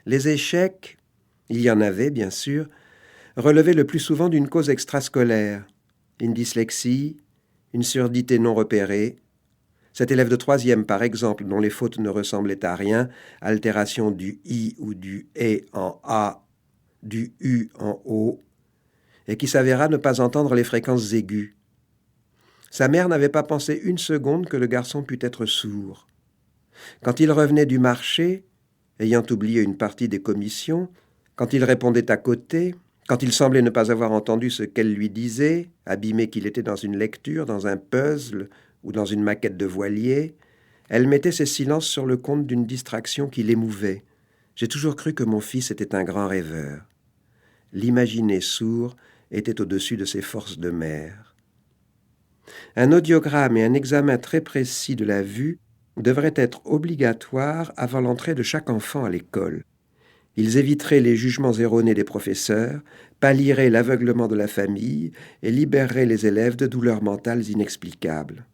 Les échecs, il y en avait bien sûr, relevaient le plus souvent d'une cause extrascolaire, une dyslexie, une surdité non repérée. Cet élève de troisième, par exemple, dont les fautes ne ressemblaient à rien, altération du i ou du e en a, du u en o, et qui s'avéra ne pas entendre les fréquences aiguës. Sa mère n'avait pas pensé une seconde que le garçon pût être sourd. Quand il revenait du marché, ayant oublié une partie des commissions, quand il répondait à côté, quand il semblait ne pas avoir entendu ce qu'elle lui disait, abîmé qu'il était dans une lecture, dans un puzzle ou dans une maquette de voilier, elle mettait ses silences sur le compte d'une distraction qui l'émouvait. J'ai toujours cru que mon fils était un grand rêveur. L'imaginer sourd était au-dessus de ses forces de mère. Un audiogramme et un examen très précis de la vue devraient être obligatoires avant l'entrée de chaque enfant à l'école. Ils éviteraient les jugements erronés des professeurs, pallieraient l'aveuglement de la famille et libéreraient les élèves de douleurs mentales inexplicables.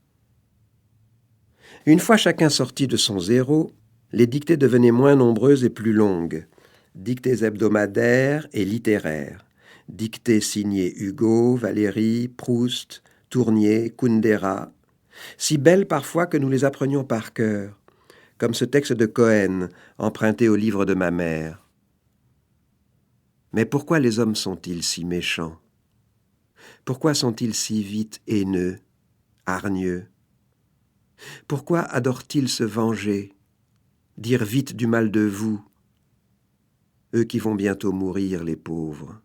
Une fois chacun sorti de son zéro, les dictées devenaient moins nombreuses et plus longues. Dictées hebdomadaires et littéraires. Dictées signées Hugo, Valéry, Proust, Tournier, Kundera. Si belles parfois que nous les apprenions par cœur, comme ce texte de Cohen, emprunté au livre de ma mère. Mais pourquoi les hommes sont-ils si méchants? Pourquoi sont-ils si vite haineux, hargneux? Pourquoi adorent-ils se venger, dire vite du mal de vous, eux qui vont bientôt mourir, les pauvres?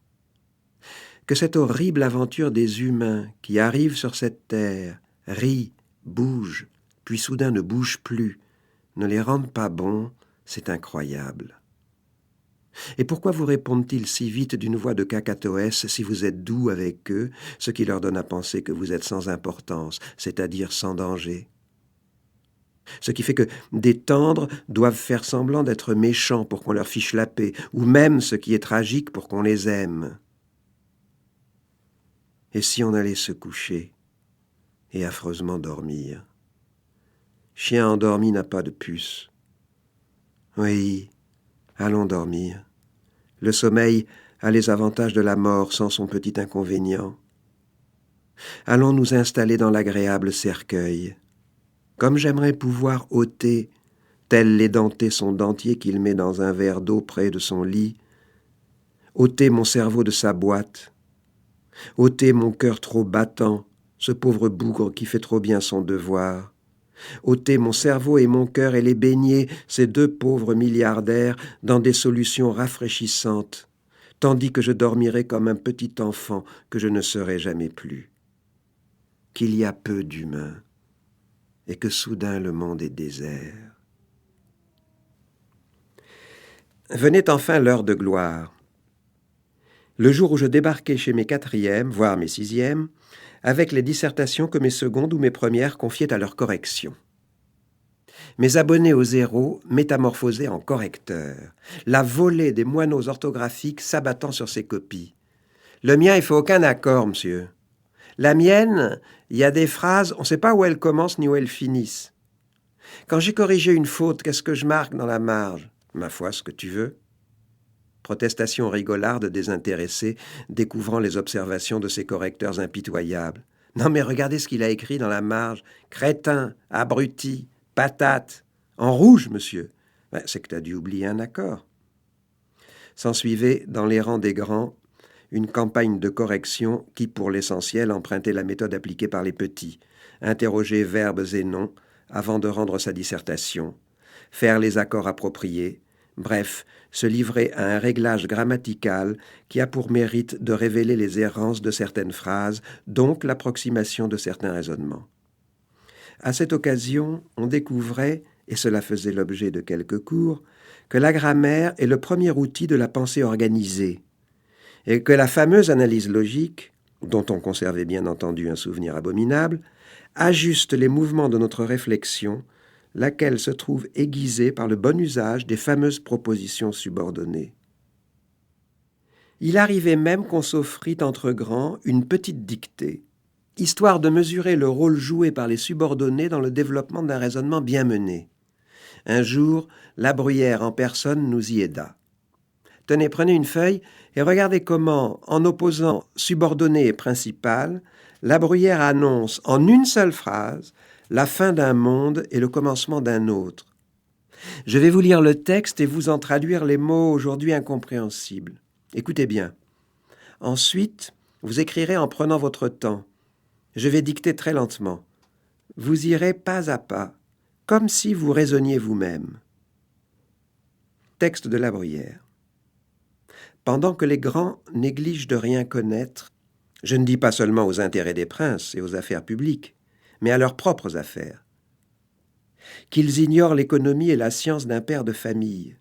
Que cette horrible aventure des humains qui arrivent sur cette terre, rient, bougent, puis soudain ne bougent plus, ne les rende pas bons, c'est incroyable. Et pourquoi vous répondent-ils si vite d'une voix de cacatoès si vous êtes doux avec eux, ce qui leur donne à penser que vous êtes sans importance, c'est-à-dire sans danger? Ce qui fait que des tendres doivent faire semblant d'être méchants pour qu'on leur fiche la paix, ou même, ce qui est tragique, pour qu'on les aime. Et si on allait se coucher et affreusement dormir? Chien endormi n'a pas de puce. Oui, allons dormir. Le sommeil a les avantages de la mort sans son petit inconvénient. Allons nous installer dans l'agréable cercueil. Comme j'aimerais pouvoir ôter, tel l'édenté son dentier qu'il met dans un verre d'eau près de son lit, ôter mon cerveau de sa boîte, ôter mon cœur trop battant, ce pauvre bougre qui fait trop bien son devoir, ôter mon cerveau et mon cœur et les baigner, ces deux pauvres milliardaires, dans des solutions rafraîchissantes, tandis que je dormirai comme un petit enfant que je ne serai jamais plus. Qu'il y a peu d'humains, et que soudain le monde est désert. Venait enfin l'heure de gloire. Le jour où je débarquai chez mes quatrièmes, voire mes sixièmes, avec les dissertations que mes secondes ou mes premières confiaient à leur correction. Mes abonnés au zéro métamorphosés en correcteurs, la volée des moineaux orthographiques s'abattant sur ses copies. Le mien, il fait aucun accord, monsieur. La mienne, il y a des phrases, on ne sait pas où elles commencent ni où elles finissent. Quand j'ai corrigé une faute, qu'est-ce que je marque dans la marge? Ma foi, ce que tu veux. Protestation rigolarde désintéressée, découvrant les observations de ces correcteurs impitoyables. Non mais regardez ce qu'il a écrit dans la marge. Crétin, abruti, patate. En rouge, monsieur. C'est que tu as dû oublier un accord. S'ensuivait, dans les rangs des grands, une campagne de correction qui, pour l'essentiel, empruntait la méthode appliquée par les petits. Interroger verbes et noms avant de rendre sa dissertation. Faire les accords appropriés. Bref, se livrer à un réglage grammatical qui a pour mérite de révéler les errances de certaines phrases, donc l'approximation de certains raisonnements. À cette occasion, on découvrait, et cela faisait l'objet de quelques cours, que la grammaire est le premier outil de la pensée organisée, et que la fameuse analyse logique, dont on conservait bien entendu un souvenir abominable, ajuste les mouvements de notre réflexion, laquelle se trouve aiguisée par le bon usage des fameuses propositions subordonnées. Il arrivait même qu'on s'offrit entre grands une petite dictée, histoire de mesurer le rôle joué par les subordonnés dans le développement d'un raisonnement bien mené. Un jour, La Bruyère en personne nous y aida. Tenez, prenez une feuille et regardez comment, en opposant subordonné et principal, La Bruyère annonce en une seule phrase la fin d'un monde et le commencement d'un autre. Je vais vous lire le texte et vous en traduire les mots aujourd'hui incompréhensibles. Écoutez bien. Ensuite, vous écrirez en prenant votre temps. Je vais dicter très lentement. Vous irez pas à pas, comme si vous raisonniez vous-même. Texte de La Bruyère. Pendant que les grands négligent de rien connaître, je ne dis pas seulement aux intérêts des princes et aux affaires publiques, mais à leurs propres affaires, qu'ils ignorent l'économie et la science d'un père de famille,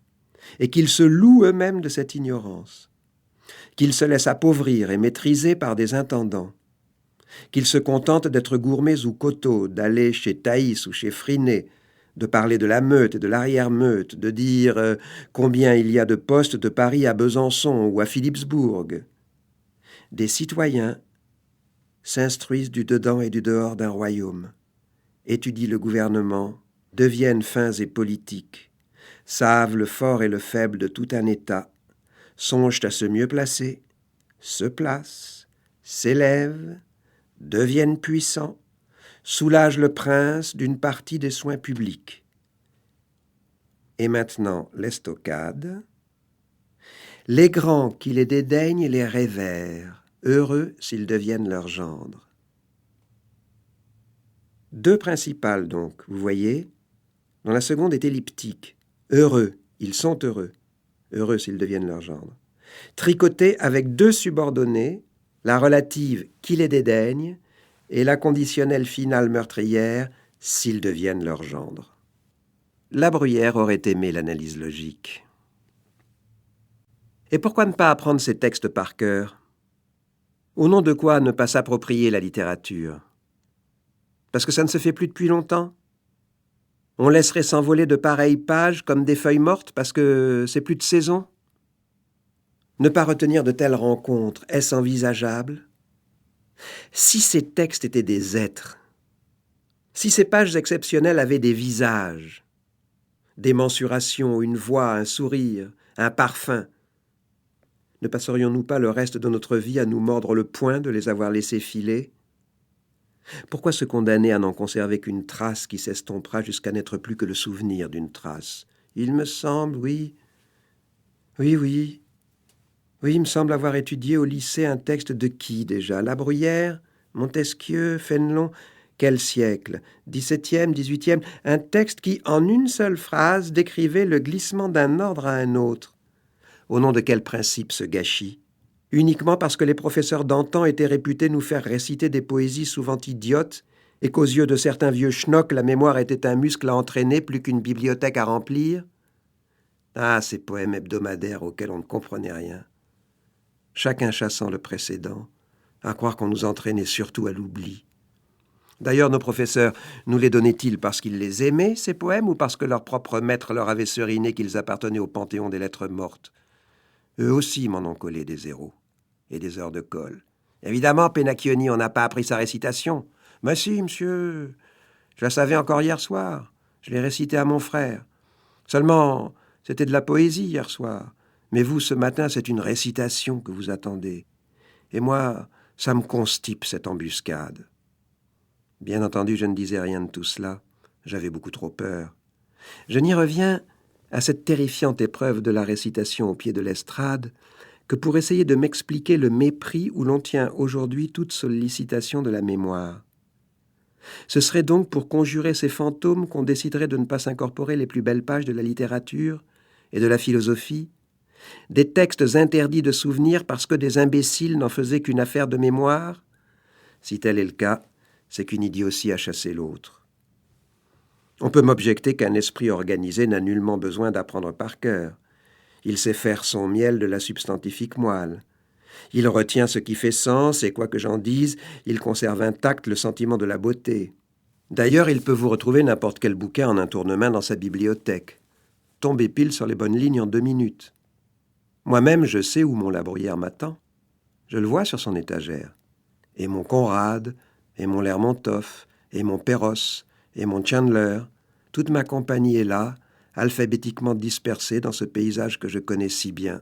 et qu'ils se louent eux-mêmes de cette ignorance, qu'ils se laissent appauvrir et maîtriser par des intendants, qu'ils se contentent d'être gourmets ou coteaux, d'aller chez Thaïs ou chez Frinet, de parler de la Meute et de l'arrière-Meute, de dire combien il y a de postes de Paris à Besançon ou à Philipsbourg. Des citoyens s'instruisent du dedans et du dehors d'un royaume, étudient le gouvernement, deviennent fins et politiques, savent le fort et le faible de tout un État, songent à se mieux placer, se placent, s'élèvent, deviennent puissants, soulagent le prince d'une partie des soins publics. Et maintenant, l'estocade. Les grands qui les dédaignent les révèrent, heureux s'ils deviennent leurs gendres. Deux principales donc, vous voyez, dont la seconde est elliptique. Heureux, ils sont heureux, heureux s'ils deviennent leurs gendres. Tricoté avec deux subordonnées, la relative qui les dédaigne et la conditionnelle finale meurtrière s'ils deviennent leurs gendres. La Bruyère aurait aimé l'analyse logique. Et pourquoi ne pas apprendre ces textes par cœur? Au nom de quoi ne pas s'approprier la littérature? Parce que ça ne se fait plus depuis longtemps? On laisserait s'envoler de pareilles pages comme des feuilles mortes parce que c'est plus de saison? Ne pas retenir de telles rencontres, est-ce envisageable? Si ces textes étaient des êtres, si ces pages exceptionnelles avaient des visages, des mensurations, une voix, un sourire, un parfum, ne passerions-nous pas le reste de notre vie à nous mordre le poing de les avoir laissés filer? Pourquoi se condamner à n'en conserver qu'une trace qui s'estompera jusqu'à n'être plus que le souvenir d'une trace? Il me semble, oui, il me semble avoir étudié au lycée un texte de qui déjà? La Bruyère, Montesquieu, Fénelon? Quel siècle? 17e, 18e? Un texte qui, en une seule phrase, décrivait le glissement d'un ordre à un autre. Au nom de quel principe ce gâchis? Uniquement parce que les professeurs d'antan étaient réputés nous faire réciter des poésies souvent idiotes et qu'aux yeux de certains vieux schnocks, la mémoire était un muscle à entraîner plus qu'une bibliothèque à remplir? Ah, ces poèmes hebdomadaires auxquels on ne comprenait rien. Chacun chassant le précédent, à croire qu'on nous entraînait surtout à l'oubli. D'ailleurs, nos professeurs nous les donnaient-ils parce qu'ils les aimaient, ces poèmes, ou parce que leur propre maître leur avait seriné qu'ils appartenaient au panthéon des lettres mortes? Eux aussi m'en ont collé des zéros et des heures de colle. Évidemment, Pennacchioni, on n'a pas appris sa récitation. Mais si, monsieur, je la savais encore hier soir. Je l'ai récitée à mon frère. Seulement, c'était de la poésie hier soir. Mais vous, ce matin, c'est une récitation que vous attendez. Et moi, ça me constipe, cette embuscade. Bien entendu, je ne disais rien de tout cela. J'avais beaucoup trop peur. Je n'y reviens à cette terrifiante épreuve de la récitation au pied de l'estrade que pour essayer de m'expliquer le mépris où l'on tient aujourd'hui toute sollicitation de la mémoire. Ce serait donc pour conjurer ces fantômes qu'on déciderait de ne pas s'incorporer les plus belles pages de la littérature et de la philosophie, des textes interdits de souvenir parce que des imbéciles n'en faisaient qu'une affaire de mémoire? Si tel est le cas, c'est qu'une idiotie a chassé l'autre. On peut m'objecter qu'un esprit organisé n'a nullement besoin d'apprendre par cœur. Il sait faire son miel de la substantifique moelle. Il retient ce qui fait sens et, quoi que j'en dise, il conserve intact le sentiment de la beauté. D'ailleurs, il peut vous retrouver n'importe quel bouquin en un tournement dans sa bibliothèque. Tomber pile sur les bonnes lignes en 2 minutes. Moi-même, je sais où mon La Bruyère m'attend. Je le vois sur son étagère. Et mon Conrad, et mon Lermontov, et mon Perros, et mon Chandler, toute ma compagnie est là, alphabétiquement dispersée dans ce paysage que je connais si bien.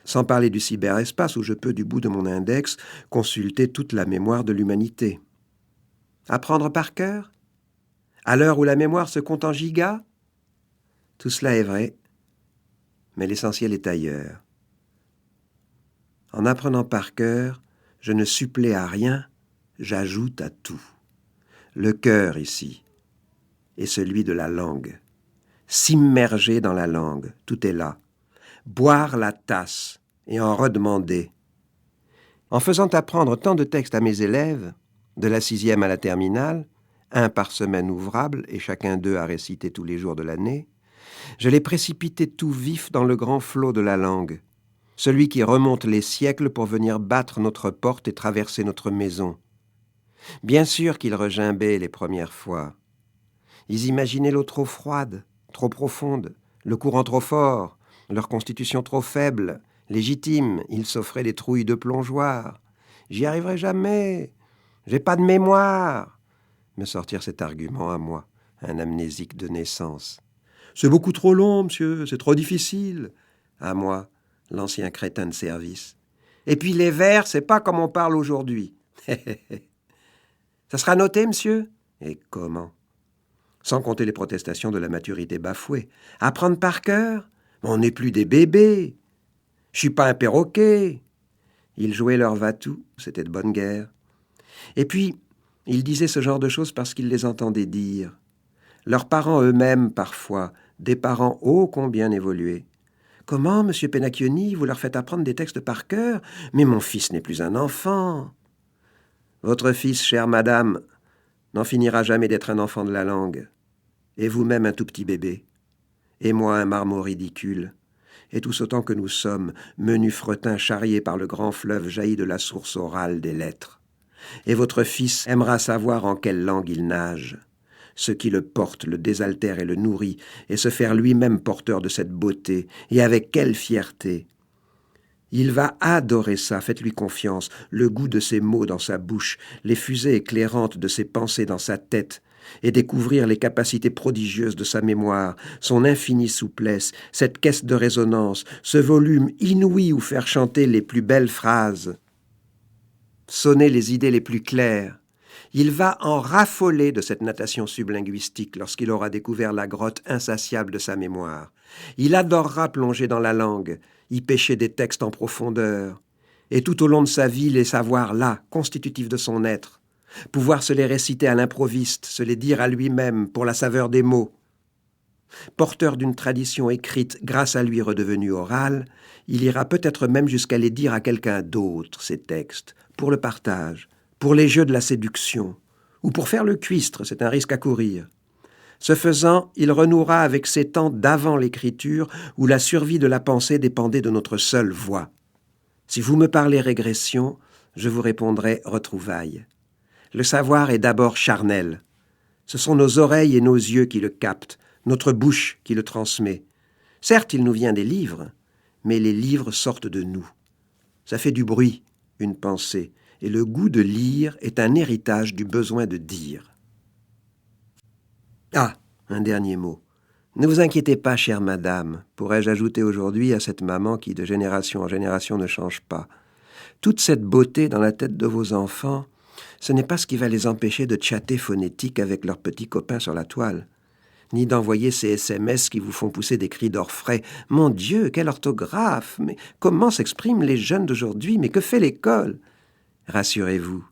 Sans parler du cyberespace où je peux, du bout de mon index, consulter toute la mémoire de l'humanité. Apprendre par cœur? À l'heure où la mémoire se compte en gigas? Tout cela est vrai, mais l'essentiel est ailleurs. En apprenant par cœur, je ne supplée à rien, j'ajoute à tout. Le cœur ici est celui de la langue. S'immerger dans la langue, tout est là. Boire la tasse et en redemander. En faisant apprendre tant de textes à mes élèves, de la 6e à la terminale, 1 par semaine ouvrable et chacun d'eux à réciter tous les jours de l'année, je les précipitais tout vifs dans le grand flot de la langue, celui qui remonte les siècles pour venir battre notre porte et traverser notre maison. Bien sûr qu'ils regimbaient les premières fois. Ils imaginaient l'eau trop froide, trop profonde, le courant trop fort, leur constitution trop faible, légitime, ils s'offraient des trouilles de plongeoir. « J'y arriverai jamais, j'ai pas de mémoire !» me sortir cet argument à moi, un amnésique de naissance. « C'est beaucoup trop long, monsieur, c'est trop difficile !» À moi, l'ancien crétin de service. « Et puis les vers, c'est pas comme on parle aujourd'hui. »« Ça sera noté, monsieur ?»« Et comment ?» Sans compter les protestations de la maturité bafouée. « Apprendre par cœur ? On n'est plus des bébés. Je suis pas un perroquet. » Ils jouaient leur va-tout, c'était de bonne guerre. Et puis, ils disaient ce genre de choses parce qu'ils les entendaient dire. Leurs parents eux-mêmes, parfois, des parents ô combien évolués. « Comment, monsieur Penacchioni, vous leur faites apprendre des textes par cœur ? Mais mon fils n'est plus un enfant. » Votre fils, chère madame, n'en finira jamais d'être un enfant de la langue. Et vous-même un tout petit bébé. Et moi un marmot ridicule. Et tous autant que nous sommes, menus fretins charriés par le grand fleuve jailli de la source orale des lettres. Et votre fils aimera savoir en quelle langue il nage. Ce qui le porte, le désaltère et le nourrit, et se faire lui-même porteur de cette beauté, et avec quelle fierté. Il va adorer ça, faites-lui confiance, le goût de ses mots dans sa bouche, les fusées éclairantes de ses pensées dans sa tête, et découvrir les capacités prodigieuses de sa mémoire, son infinie souplesse, cette caisse de résonance, ce volume inouï où faire chanter les plus belles phrases, sonner les idées les plus claires. Il va en raffoler de cette natation sublinguistique lorsqu'il aura découvert la grotte insatiable de sa mémoire. Il adorera plonger dans la langue, y pêcher des textes en profondeur, et tout au long de sa vie les savoir là, constitutifs de son être, pouvoir se les réciter à l'improviste, se les dire à lui-même pour la saveur des mots. Porteur d'une tradition écrite grâce à lui redevenue orale, il ira peut-être même jusqu'à les dire à quelqu'un d'autre, ces textes, pour le partage, pour les jeux de la séduction, ou pour faire le cuistre, c'est un risque à courir. Ce faisant, il renouera avec ces temps d'avant l'écriture où la survie de la pensée dépendait de notre seule voix. Si vous me parlez régression, je vous répondrai retrouvailles. Le savoir est d'abord charnel. Ce sont nos oreilles et nos yeux qui le captent, notre bouche qui le transmet. Certes, il nous vient des livres, mais les livres sortent de nous. Ça fait du bruit, une pensée, et le goût de lire est un héritage du besoin de dire. Ah, un dernier mot. Ne vous inquiétez pas, chère madame, pourrais-je ajouter aujourd'hui à cette maman qui de génération en génération ne change pas. Toute cette beauté dans la tête de vos enfants, ce n'est pas ce qui va les empêcher de chatter phonétique avec leurs petits copains sur la toile, ni d'envoyer ces SMS qui vous font pousser des cris d'orfraie. Mon Dieu, quelle orthographe! Mais comment s'expriment les jeunes d'aujourd'hui? Mais que fait l'école? Rassurez-vous,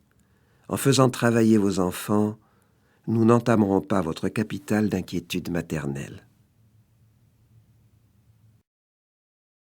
en faisant travailler vos enfants, nous n'entamerons pas votre capital d'inquiétude maternelle.